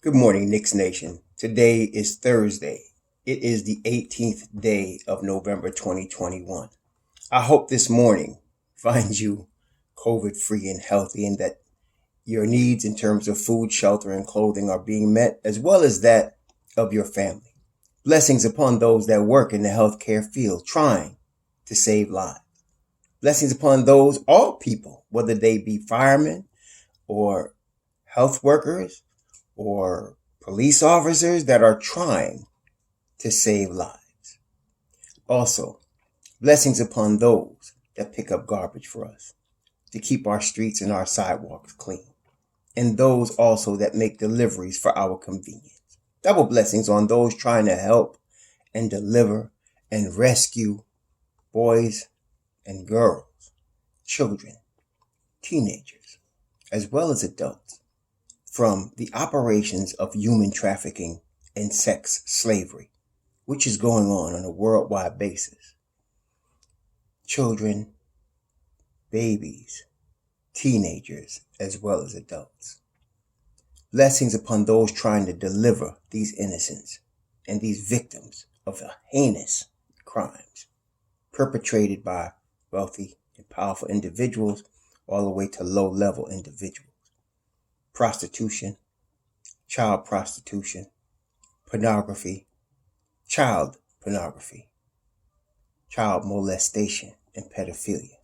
Good morning, Knicks Nation. Today is Thursday. It is the 18th day of November 2021. I hope this morning finds you COVID free and healthy and that your needs in terms of food, shelter, and clothing are being met, as well as that of your family. Blessings upon those that work in the healthcare field trying to save lives. Blessings upon those, all people, whether they be firemen or health workers or police officers that are trying to save lives. Also, blessings upon those that pick up garbage for us to keep our streets and our sidewalks clean, and those also that make deliveries for our convenience. Double blessings on those trying to help and deliver and rescue boys and girls, children, teenagers, as well as adults from the operations of human trafficking and sex slavery, which is going on a worldwide basis. Children, babies, teenagers, as well as adults. Blessings upon those trying to deliver these innocents and these victims of heinous crimes perpetrated by wealthy and powerful individuals all the way to low-level individuals. Prostitution, child prostitution, pornography, child pornography, child molestation, and pedophilia.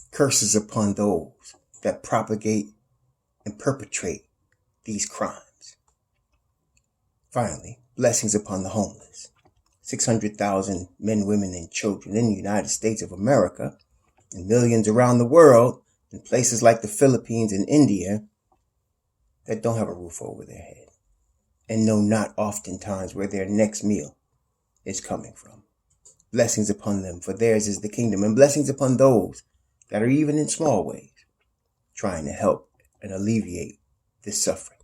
Curses upon those that propagate and perpetrate these crimes. Finally, blessings upon the homeless. 600,000 men, women, and children in the United States of America and millions around the world in places like the Philippines and India that don't have a roof over their head and know not oftentimes where their next meal is coming from. Blessings upon them, for theirs is the kingdom, and blessings upon those that are even in small ways trying to help and alleviate this suffering.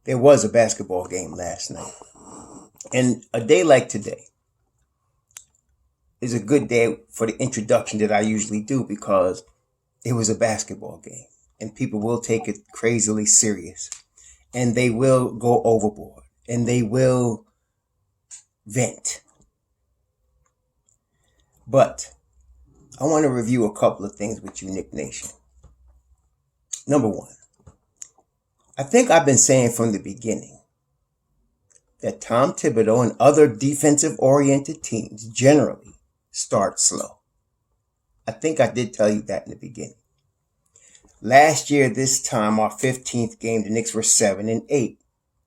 There was a basketball game last night, and a day like today is a good day for the introduction that I usually do because it was a basketball game. And people will take it crazily serious. And they will go overboard. And they will vent. But I want to review a couple of things with you, Knick Nation. Number one, I think I've been saying from the beginning that Tom Thibodeau and other defensive-oriented teams generally start slow. I think I did tell you that in the beginning. Last year, this time, our 15th game, the Knicks were 7-8.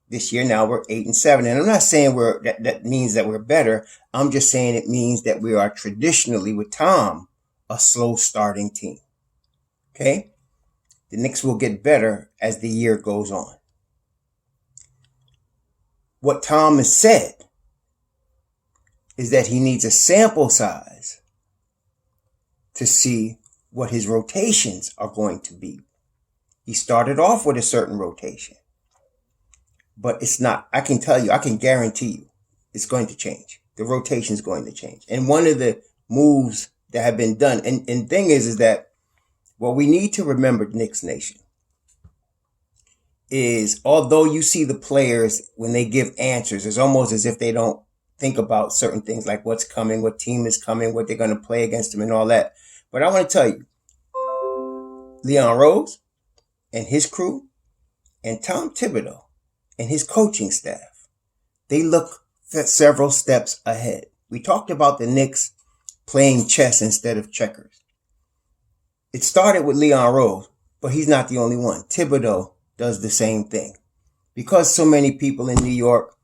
This year, now we're 8-7. And I'm not saying that means that we're better. I'm just saying it means that we are traditionally, with Tom, a slow starting team. Okay? The Knicks will get better as the year goes on. What Tom has said is that he needs a sample size to see what his rotations are going to be. He started off with a certain rotation, but it's not, I can tell you, I can guarantee you, it's going to change. The rotation is going to change. And one of the moves that have been done, and thing is that what we need to remember, Knicks Nation, is although you see the players, when they give answers, it's almost as if they don't think about certain things like what's coming, what team is coming, what they're going to play against them and all that. But I want to tell you, Leon Rose and his crew and Tom Thibodeau and his coaching staff, they look several steps ahead. We talked about the Knicks playing chess instead of checkers. It started with Leon Rose, but he's not the only one. Thibodeau does the same thing. Because so many people in New York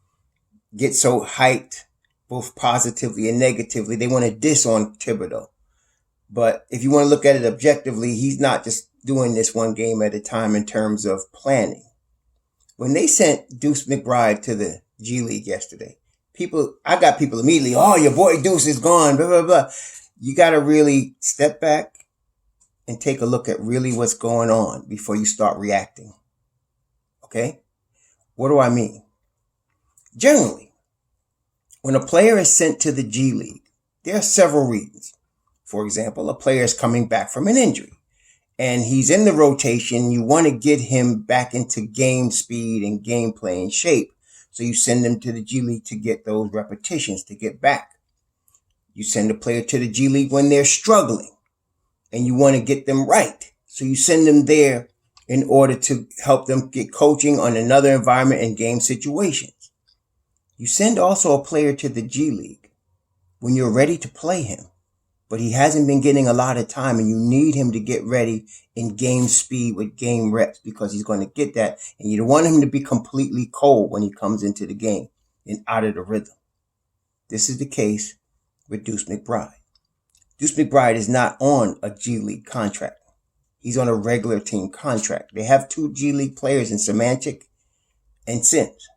get so hyped, both positively and negatively, they want to diss on Thibodeau. But if you want to look at it objectively, he's not just doing this one game at a time in terms of planning. When they sent Deuce McBride to the G League yesterday, I got people immediately, oh, your boy Deuce is gone, blah, blah, blah. You got to really step back and take a look at really what's going on before you start reacting. Okay? What do I mean? Generally, when a player is sent to the G League, there are several reasons. For example, a player is coming back from an injury. and he's in the rotation, you want to get him back into game speed and game playing shape. So you send him to the G League to get those repetitions, to get back. You send a player to the G League when they're struggling and you want to get them right. So you send them there in order to help them get coaching on another environment and game situations. You send also a player to the G League when you're ready to play him, but he hasn't been getting a lot of time and you need him to get ready in game speed with game reps because he's going to get that, and you don't want him to be completely cold when he comes into the game and out of the rhythm. This is the case with Deuce McBride. Deuce McBride is not on a G League contract. He's on a regular team contract. They have 2 G League players in Semantic and Sims.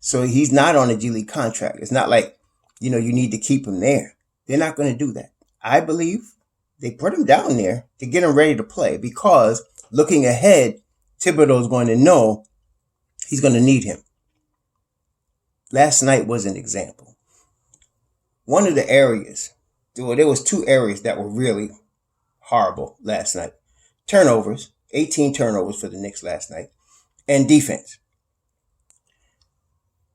So he's not on a G League contract. It's not like, you need to keep him there. They're not going to do that. I believe they put him down there to get him ready to play because looking ahead, Thibodeau is going to know he's going to need him. Last night was an example. One of the areas, there was 2 areas that were really horrible last night. Turnovers, 18 turnovers for the Knicks last night, and defense.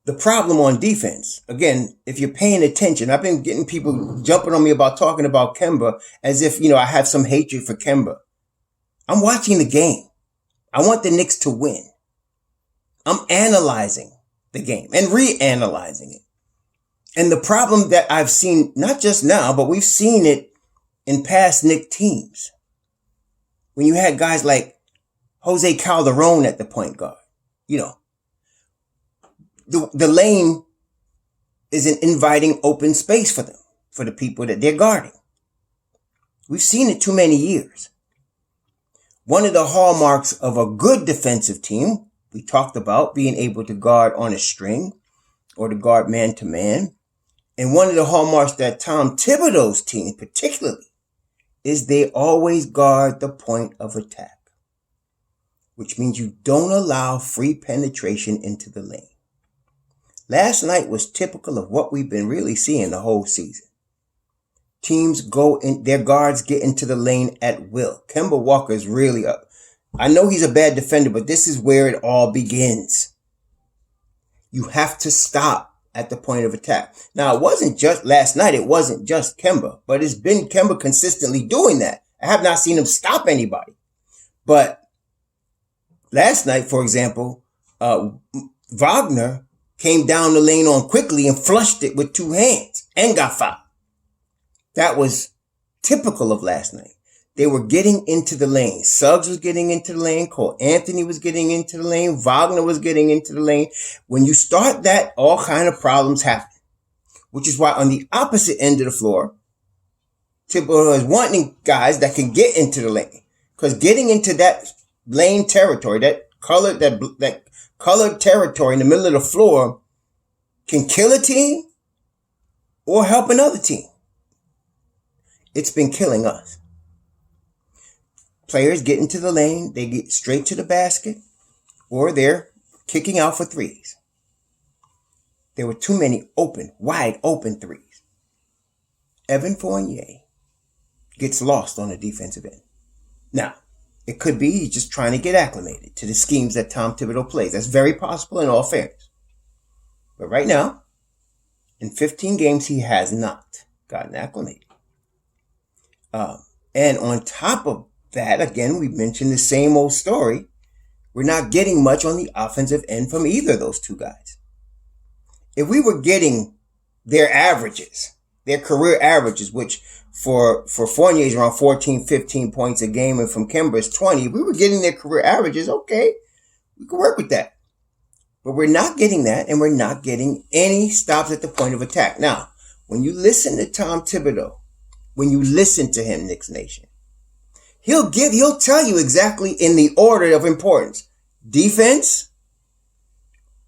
The problem on defense, again, if you're paying attention, I've been getting people jumping on me about talking about Kemba as if, I have some hatred for Kemba. I'm watching the game. I want the Knicks to win. I'm analyzing the game and reanalyzing it. And the problem that I've seen, not just now, but we've seen it in past Knicks teams. When you had guys like Jose Calderon at the point guard, the lane is an inviting open space for them, for the people that they're guarding. We've seen it too many years. One of the hallmarks of a good defensive team, we talked about being able to guard on a string or to guard man to man. And one of the hallmarks that Tom Thibodeau's team particularly is they always guard the point of attack, which means you don't allow free penetration into the lane. Last night was typical of what we've been really seeing the whole season. Teams go in, their guards get into the lane at will. Kemba Walker's really up. I know he's a bad defender, but this is where it all begins. You have to stop at the point of attack. Now, it wasn't just last night. It wasn't just Kemba, but it's been Kemba consistently doing that. I have not seen him stop anybody. But last night, for example, Wagner came down the lane on quickly and flushed it with 2 hands and got fouled. That was typical of last night. They were getting into the lane. Suggs was getting into the lane. Cole Anthony was getting into the lane. Wagner was getting into the lane. When you start that, all kind of problems happen, which is why on the opposite end of the floor, Thibodeau is wanting guys that can get into the lane, because getting into that lane territory, that colored territory in the middle of the floor can kill a team or help another team. It's been killing us. Players get into the lane, they get straight to the basket, or they're kicking out for threes. There were too many wide open threes. Evan Fournier gets lost on the defensive end. Now, it could be he's just trying to get acclimated to the schemes that Tom Thibodeau plays. That's very possible in all fairness. But right now, in 15 games, he has not gotten acclimated. And on top of that, again, we mentioned the same old story. We're not getting much on the offensive end from either of those 2 guys. If we were getting their averages, their career averages, which for Fournier is around 14, 15 points a game, and from Kemba is 20, if we were getting their career averages, okay, we could work with that. But we're not getting that, and we're not getting any stops at the point of attack. Now, when you listen to Tom Thibodeau, when you listen to him, Knicks Nation, he'll tell you exactly in the order of importance: defense,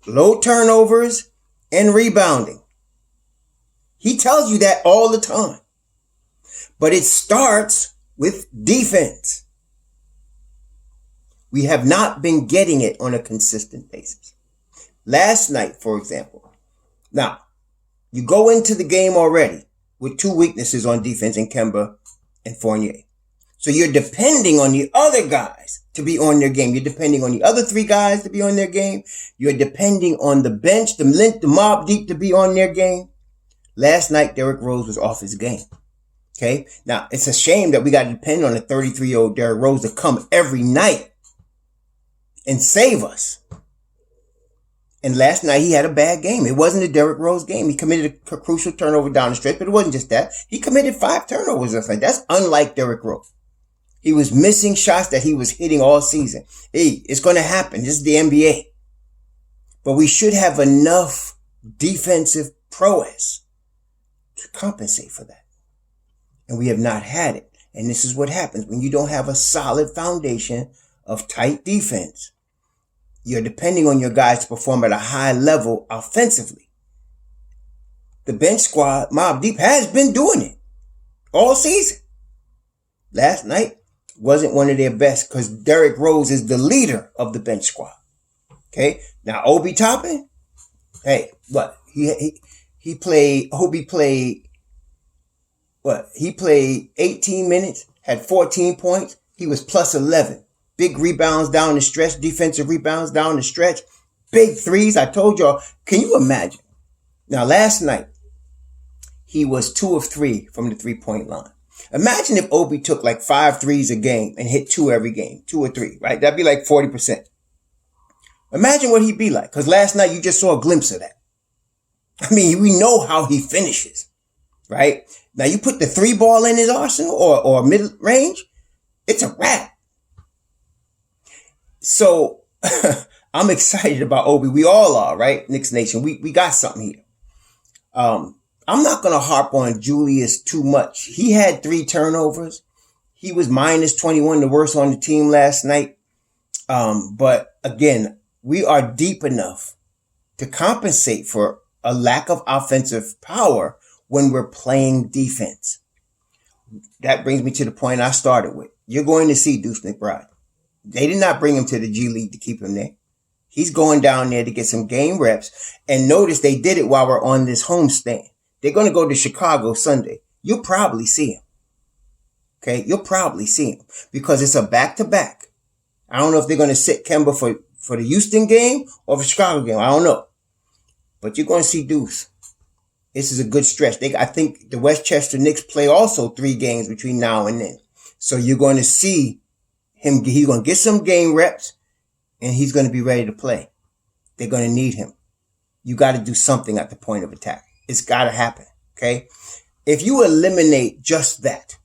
low turnovers, and rebounding. He tells you that all the time. But it starts with defense. We have not been getting it on a consistent basis. Last night, for example. Now, you go into the game already with 2 weaknesses on defense in Kemba and Fournier. So you're depending on the other guys to be on their game. You're depending on the other 3 guys to be on their game. You're depending on the bench, the mob deep to be on their game. Last night, Derrick Rose was off his game. Okay? Now, it's a shame that we got to depend on a 33-year-old Derrick Rose to come every night and save us. And last night, he had a bad game. It wasn't a Derrick Rose game. He committed a crucial turnover down the stretch, but it wasn't just that. He committed 5 turnovers last night. That's unlike Derrick Rose. He was missing shots that he was hitting all season. Hey, it's going to happen. This is the NBA. But we should have enough defensive prowess to compensate for that. And we have not had it. And this is what happens when you don't have a solid foundation of tight defense. You're depending on your guys to perform at a high level offensively. The bench squad, Mobb Deep, has been doing it all season. Last night wasn't one of their best because Derrick Rose is the leader of the bench squad. Okay, now Obi Toppin, hey, what he played? Obi played what? He played 18 minutes, had 14 points. He was plus 11. Big rebounds down the stretch, defensive rebounds down the stretch, big threes. I told y'all, can you imagine? Now, last night, he was 2 of 3 from the 3-point line. Imagine if Obi took like 5 threes a game and hit 2 every game, 2 or 3, right? That'd be like 40%. Imagine what he'd be like, because last night you just saw a glimpse of that. I mean, we know how he finishes, right? Now, you put the 3-ball in his arsenal or mid-range, it's a wrap. So I'm excited about Obi. We all are, right? Knicks Nation. We got something here. I'm not going to harp on Julius too much. He had 3 turnovers. He was minus 21, the worst on the team last night. But again, we are deep enough to compensate for a lack of offensive power when we're playing defense. That brings me to the point I started with. You're going to see Deuce McBride. They did not bring him to the G League to keep him there. He's going down there to get some game reps. And notice they did it while we're on this homestand. They're going to go to Chicago Sunday. You'll probably see him. Okay? You'll probably see him because it's a back-to-back. I don't know if they're going to sit Kemba for the Houston game or the Chicago game. I don't know. But you're going to see Deuce. This is a good stretch. I think the Westchester Knicks play also 3 games between now and then. So you're going to see him. He's going to get some game reps and he's going to be ready to play. They're going to need him. You got to do something at the point of attack. It's got to happen. Okay. If you eliminate just that,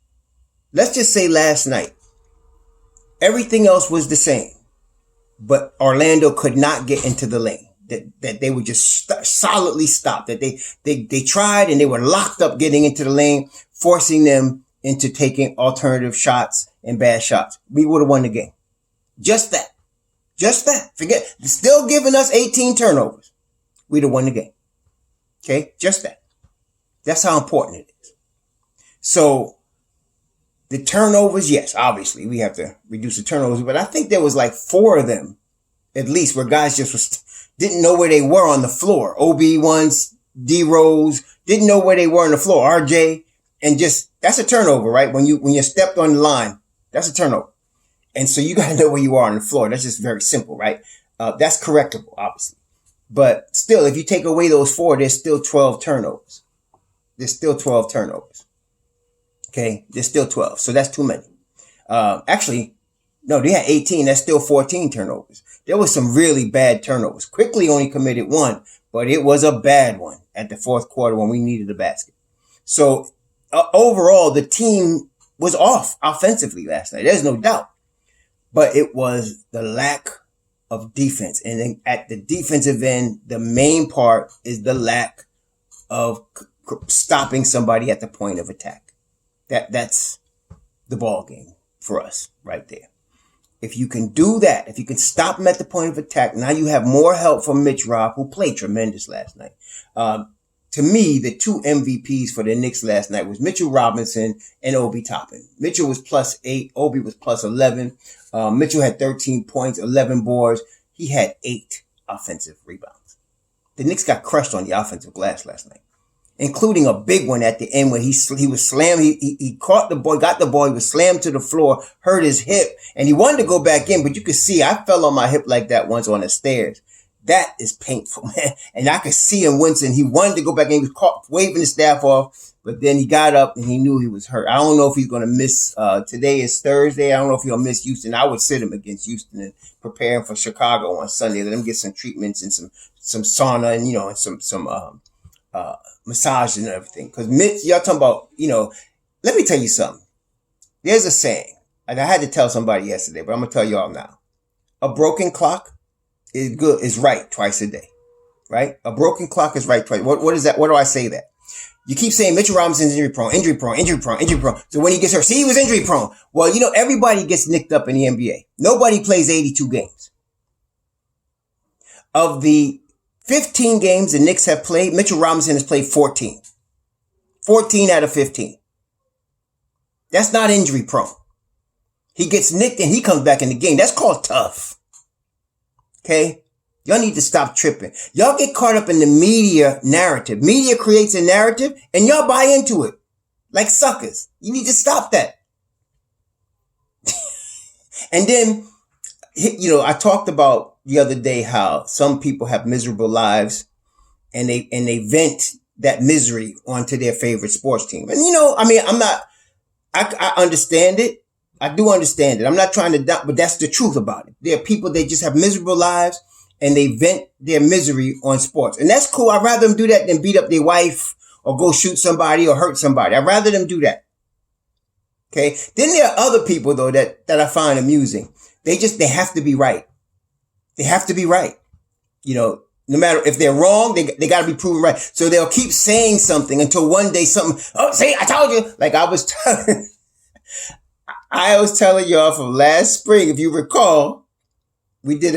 let's just say last night, everything else was the same, but Orlando could not get into the lane. That they would just solidly stop. That they tried and they were locked up getting into the lane, forcing them into taking alternative shots and bad shots. We would have won the game. Just that. Just that. Forget, still giving us 18 turnovers. We'd have won the game. Okay? Just that. That's how important it is. So, the turnovers, yes, obviously, we have to reduce the turnovers, but I think there was like 4 of them, at least, where guys just didn't know where they were on the floor. OB once, D Rose, didn't know where they were on the floor. RJ, and just, that's a turnover, right? When you stepped on the line, that's a turnover. And so you got to know where you are on the floor. That's just very simple, right? That's correctable, obviously. But still, if you take away those 4, there's still 12 turnovers. There's still 12 turnovers. Okay? There's still 12. So that's too many. Actually, no, they had 18. That's still 14 turnovers. There was some really bad turnovers. Quickly only committed 1, but it was a bad one at the 4th quarter when we needed a basket. So overall, the team was off offensively last night. There's no doubt. But it was the lack of defense. And then at the defensive end, the main part is the lack of stopping somebody at the point of attack. That's the ball game for us right there. If you can do that, if you can stop them at the point of attack, now you have more help from Mitch Robb, who played tremendous last night. To me, the 2 MVPs for the Knicks last night was Mitchell Robinson and Obi Toppin. Mitchell was plus 8. Obi was plus 11. Mitchell had 13 points, 11 boards. He had 8 offensive rebounds. The Knicks got crushed on the offensive glass last night. including a big one at the end where he was slammed. He caught the ball, got the ball. He was slammed to the floor, hurt his hip, and he wanted to go back in, but you could see I fell on my hip like that once on the stairs. That is painful, man. And I could see him wincing. He wanted to go back in. He was caught waving the staff off, but then he got up and he knew he was hurt. I don't know if he's going to miss. Today is Thursday. I don't know if he'll miss Houston. I would sit him against Houston and prepare him for Chicago on Sunday. Let him get some treatments and some sauna and, and some massage and everything. Because Mitch, y'all talking about, let me tell you something. There's a saying, and I had to tell somebody yesterday, but I'm going to tell y'all now. A broken clock is right twice a day, right? A broken clock is right twice. What is that? What do I say that? You keep saying Mitchell Robinson's injury prone. So when he gets hurt, see, he was injury prone. Well, everybody gets nicked up in the NBA. Nobody plays 82 games. Of the 15 games the Knicks have played, Mitchell Robinson has played 14. 14 out of 15. That's not injury prone. He gets nicked and he comes back in the game. That's called tough. Okay? Y'all need to stop tripping. Y'all get caught up in the media narrative. Media creates a narrative and y'all buy into it like suckers. You need to stop that. And then, I talked about the other day how some people have miserable lives and they vent that misery onto their favorite sports team. And I understand it. I do understand it. I'm not trying to doubt, but that's the truth about it. There are people, they just have miserable lives and they vent their misery on sports. And that's cool. I'd rather them do that than beat up their wife or go shoot somebody or hurt somebody. I'd rather them do that. Okay. Then there are other people though that I find amusing. They have to be right. They have to be right. No matter if they're wrong, they got to be proven right. So they'll keep saying something until one day something, oh, see, I told you. Like I was telling y'all from last spring, if you recall, we did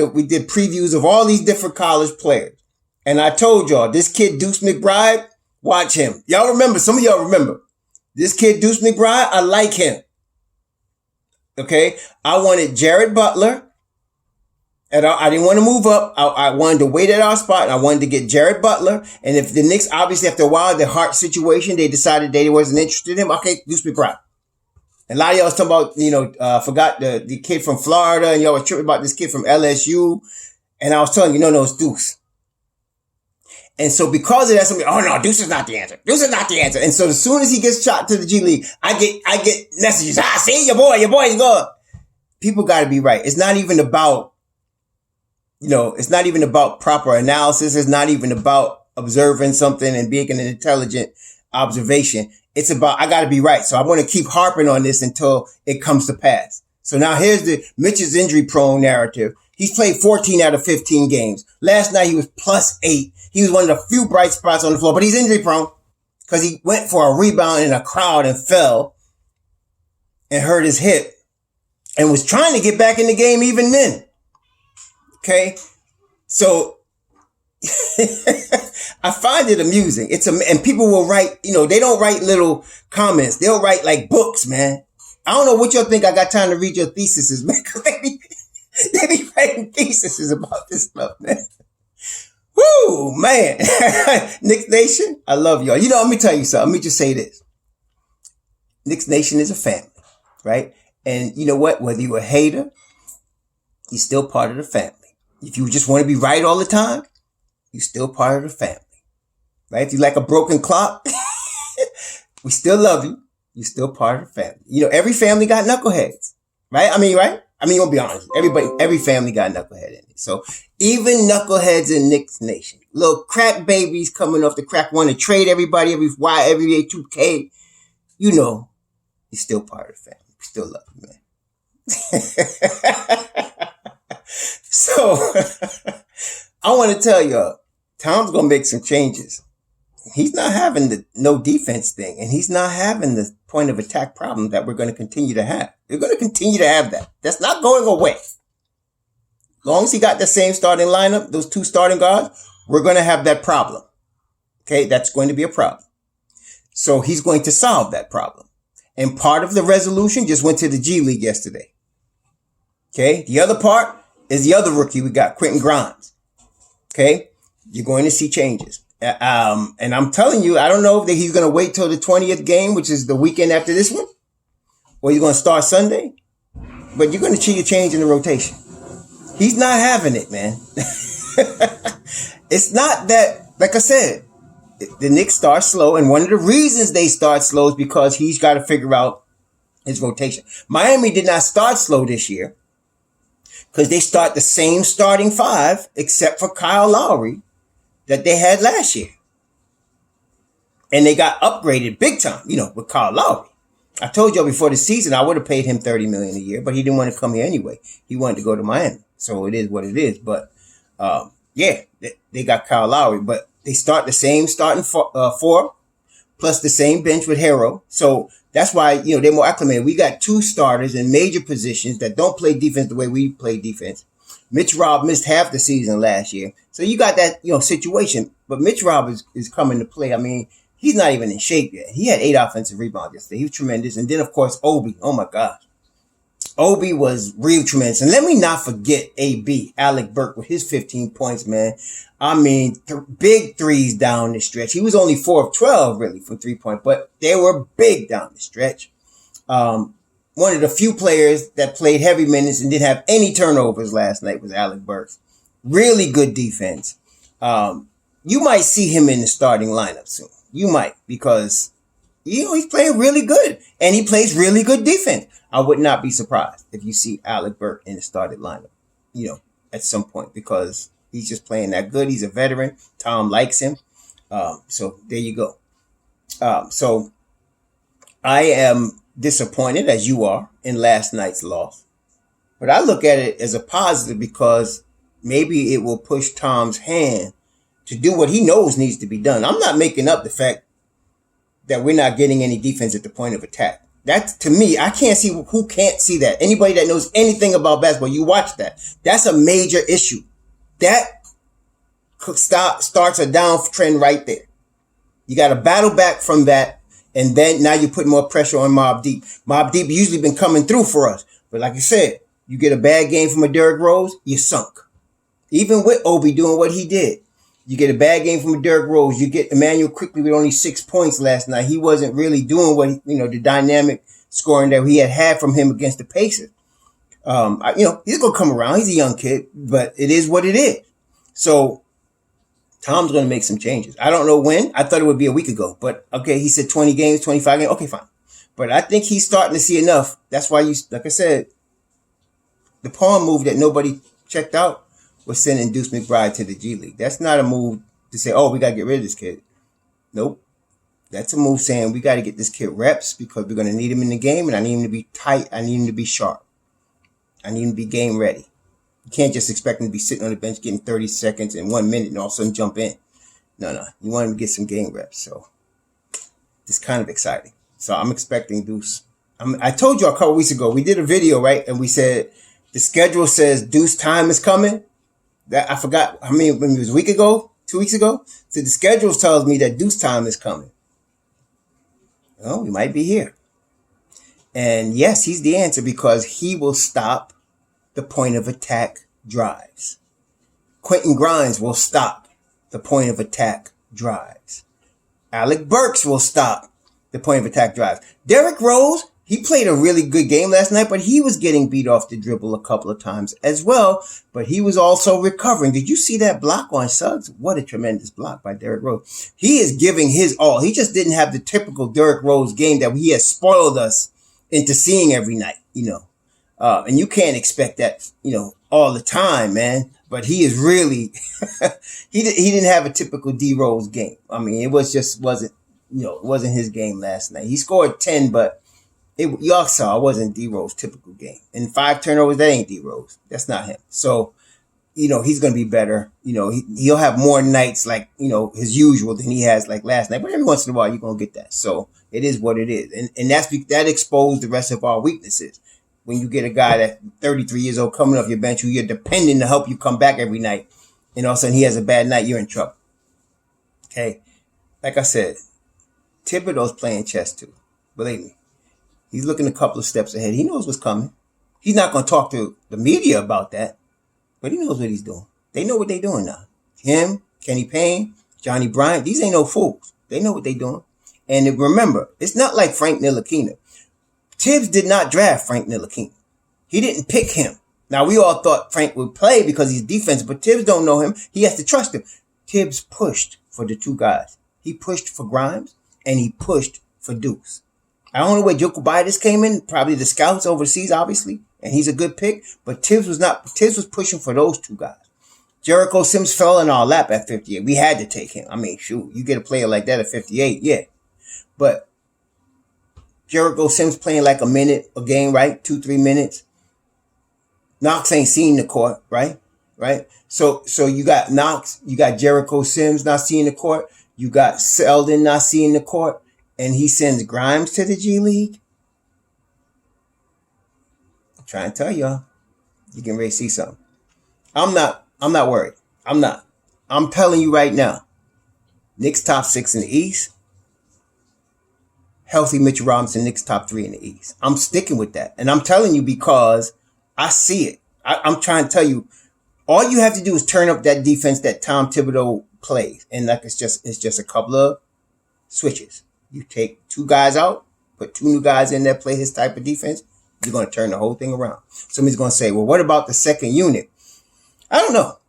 previews of all these different college players. And I told y'all, this kid Deuce McBride, watch him. Y'all remember, some of y'all remember. This kid Deuce McBride, I like him. Okay? I wanted Jared Butler. And I didn't want to move up. I wanted to wait at our spot. And I wanted to get Jared Butler. And if the Knicks, obviously after a while, their heart situation, they decided they wasn't interested in him. Okay, Deuce McBride. And a lot of y'all was talking about, forgot the kid from Florida, and y'all was tripping about this kid from LSU. And I was telling you, no, it's Deuce. And so because of that, somebody, oh no, Deuce is not the answer. Deuce is not the answer. And so as soon as he gets shot to the G League, I get messages. See, your boy's gone. People got to be right. It's not even about, it's not even about proper analysis. It's not even about observing something and being an intelligent observation. It's about, I got to be right. So I want to keep harping on this until it comes to pass. So now here's the Mitch's injury prone narrative. He's played 14 out of 15 games. Last night he was +8. He was one of the few bright spots on the floor, but he's injury prone because he went for a rebound in a crowd and fell and hurt his hip and was trying to get back in the game even then. Okay. So I find it amusing. And people will write, they don't write little comments. They'll write like books, man. I don't know what y'all think I got time to read your theses, man. Cause they be writing theses about this stuff, man. Woo, man. Knicks Nation, I love y'all. Let me tell you something. Let me just say this. Knicks Nation is a family, right? And you know what? Whether you're a hater, you're still part of the family. If you just want to be right all the time, you're still part of the family, right? If you like a broken clock, we still love you. You're still part of the family. Every family got knuckleheads, right? Right? You'll be honest. Every family got a knucklehead in it. So even knuckleheads in Knicks Nation, little crack babies coming off the crack, want to trade everybody every day 2K, you're still part of the family. We still love you, man. So I want to tell y'all, Tom's going to make some changes. He's not having the no defense thing, and he's not having the point of attack problem that we're going to continue to have. We're going to continue to have that. That's not going away. As long as he got the same starting lineup, those two starting guards, we're going to have that problem. Okay, that's going to be a problem. So he's going to solve that problem. And part of the resolution just went to the G League yesterday. Okay, the other part is the other rookie we got, Quentin Grimes. Okay, you're going to see changes. And I'm telling you, I don't know if he's going to wait till the 20th game, which is the weekend after this one, or he's going to start Sunday. But you're going to see a change in the rotation. He's not having it, man. It's not that, like I said, the Knicks start slow, and one of the reasons they start slow is because he's got to figure out his rotation. Miami did not start slow this year because they start the same starting five except for Kyle Lowry that they had last year. And they got upgraded big time, with Kyle Lowry. I told you before the season I would have paid him $30 million a year, but he didn't want to come here anyway. He wanted to go to Miami. So it is what it is. But they got Kyle Lowry, but they start the same starting four plus the same bench with Hero. So that's why, they're more acclimated. We got two starters in major positions that don't play defense the way we play defense. Mitch Rob missed half the season last year. So you got that, situation. But Mitch Rob is coming to play. I mean, he's not even in shape yet. He had 8 offensive rebounds yesterday. He was tremendous. And then, of course, Obi. Oh, my God. Obi was real tremendous. And let me not forget AB, Alec Burke, with his 15 points, man. I mean, big threes down the stretch. He was only 4 of 12, really, from 3-point, but they were big down the stretch. One of the few players that played heavy minutes and didn't have any turnovers last night was Alec Burke. Really good defense. You might see him in the starting lineup soon. You might, because, he's playing really good, and he plays really good defense. I would not be surprised if you see Alec Burke in the starting lineup, at some point, because he's just playing that good. He's a veteran. Tom likes him. So there you go. So I am disappointed, as you are, in last night's loss. But I look at it as a positive because maybe it will push Tom's hand to do what he knows needs to be done. I'm not making up the fact that we're not getting any defense at the point of attack. That, to me, I can't see who can't see that. Anybody that knows anything about basketball, you watch that. That's a major issue. That starts a downtrend right there. You got to battle back from that, and then now you put more pressure on Mobb Deep. Mobb Deep usually been coming through for us. But like I said, you get a bad game from a Derrick Rose, you're sunk. Even with Obi doing what he did. You get a bad game from a Derrick Rose. You get Emmanuel Quickly with only 6 points last night. He wasn't really doing what, the dynamic scoring that he had from him against the Pacers. He's going to come around. He's a young kid, but it is what it is. So Tom's going to make some changes. I don't know when. I thought it would be a week ago, but okay, he said 20 games, 25 games. Okay, fine. But I think he's starting to see enough. That's why like I said, the pawn move that nobody checked out was sending Deuce McBride to the G League. That's not a move to say, we got to get rid of this kid. Nope. That's a move saying we got to get this kid reps because we're going to need him in the game, and I need him to be tight. I need him to be sharp. I need him to be game ready. You can't just expect him to be sitting on the bench getting 30 seconds and 1 minute and all of a sudden jump in. No. You want him to get some game reps. So it's kind of exciting. So I'm expecting Deuce. I told you a couple weeks ago, we did a video, right? And we said the schedule says Deuce time is coming. That I forgot when it was a week ago, 2 weeks ago. So the schedule tells me that Deuce time is coming. Well, we might be here. And yes, he's the answer because he will stop the point of attack drives. Quentin Grimes will stop the point of attack drives. Alec Burks will stop the point of attack drives. Derrick Rose, he played a really good game last night, but he was getting beat off the dribble a couple of times as well. But he was also recovering. Did you see that block on Suggs? What a tremendous block by Derrick Rose. He is giving his all. He just didn't have the typical Derrick Rose game that he has spoiled us into seeing every night, and you can't expect that, all the time, man. But he is really, he didn't have a typical D Rose game. I mean, it wasn't his game last night. He scored 10, but y'all saw it wasn't D Rose typical game. And 5 turnovers, that ain't D Rose. That's not him. So, he's going to be better. He'll have more nights like, his usual than he has like last night. But every once in a while, you're going to get that. So it is what it is. And that exposed the rest of our weaknesses. When you get a guy that's 33 years old coming off your bench who you're depending to help you come back every night, and all of a sudden he has a bad night, you're in trouble. Okay? Like I said, Thibodeau's playing chess too. Believe me. He's looking a couple of steps ahead. He knows what's coming. He's not going to talk to the media about that, but he knows what he's doing. They know what they're doing now. Him, Kenny Payne, Johnny Bryant, these ain't no fools. They know what they doing. And remember, it's not like Frank Ntilikina. Tibbs did not draft Frank Ntilikina. He didn't pick him. Now, we all thought Frank would play because he's defensive, but Tibbs don't know him. He has to trust him. Tibbs pushed for the two guys. He pushed for Grimes, and he pushed for Deuce. I don't know where Jokic came in. Probably the scouts overseas, obviously, and he's a good pick. But Tibbs was pushing for those two guys. Jericho Sims fell in our lap at 58. We had to take him. I mean, shoot, you get a player like that at 58, yeah. But Jericho Sims playing like a minute a game, right? 2-3 minutes. Knox ain't seen the court, right? Right? So you got Knox, you got Jericho Sims not seeing the court, you got Selden not seeing the court, and he sends Grimes to the G League. I'm trying to tell y'all, you can really see something. I'm not worried. I'm not. I'm telling you right now, Knicks top 6 in the East. Healthy Mitchell Robinson, Knicks top 3 in the East. I'm sticking with that. And I'm telling you because I see it. I'm trying to tell you, all you have to do is turn up that defense that Tom Thibodeau plays. And like it's just a couple of switches. You take 2 guys out, put 2 new guys in there, play his type of defense, you're going to turn the whole thing around. Somebody's going to say, well, what about the second unit? I don't know.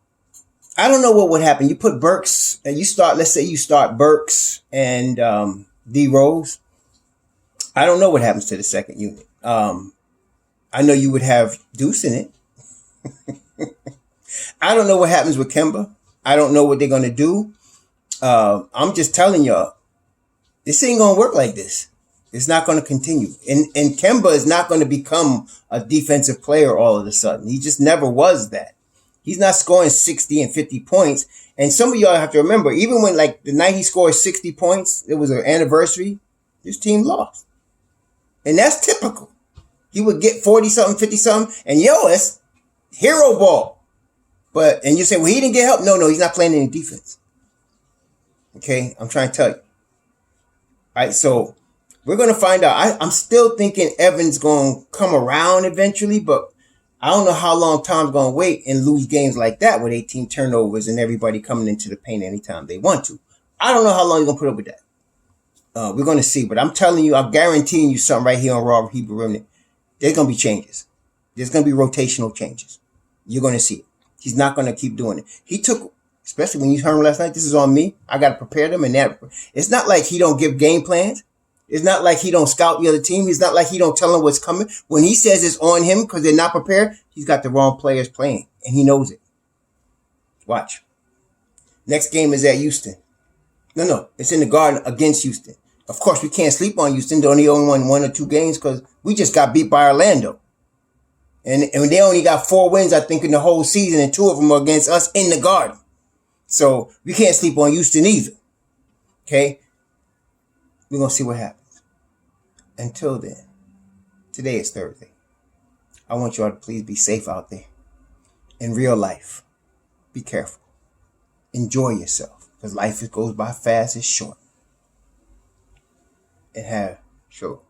I don't know what would happen. You put Burks and let's say you start Burks and D Rose. I don't know what happens to the second unit. I know you would have Deuce in it. I don't know what happens with Kemba. I don't know what they're going to do. I'm just telling y'all, this ain't going to work like this. It's not going to continue. And Kemba is not going to become a defensive player all of a sudden. He just never was that. He's not scoring 60 and 50 points. And some of y'all have to remember, even when like the night he scored 60 points, it was an anniversary, his team lost. And that's typical. He would get 40-something, 50-something, and it's hero ball. And you say, well, he didn't get help. No, he's not playing any defense. Okay, I'm trying to tell you. All right, so we're going to find out. I'm still thinking Evans going to come around eventually, but I don't know how long Tom's going to wait and lose games like that with 18 turnovers and everybody coming into the paint anytime they want to. I don't know how long he's going to put up with that. We're going to see, but I'm telling you, I'm guaranteeing you something right here on Raw Hebrew Remnant. There's going to be changes. There's going to be rotational changes. You're going to see it. He's not going to keep doing it. He took, especially when you heard him last night, this is on me. I got to prepare them. And that, it's not like he don't give game plans. It's not like he don't scout the other team. It's not like he don't tell them what's coming. When he says it's on him because they're not prepared, he's got the wrong players playing. And he knows it. Watch. Next game is at Houston. No. It's in the Garden against Houston. Of course, we can't sleep on Houston. They only won 1 or 2 games because we just got beat by Orlando. And they only got 4 wins, I think, in the whole season, and 2 of them are against us in the Garden. So we can't sleep on Houston either. Okay? We're going to see what happens. Until then, today is Thursday. I want y'all to please be safe out there. In real life, be careful. Enjoy yourself because life goes by fast, it's short. And have sure.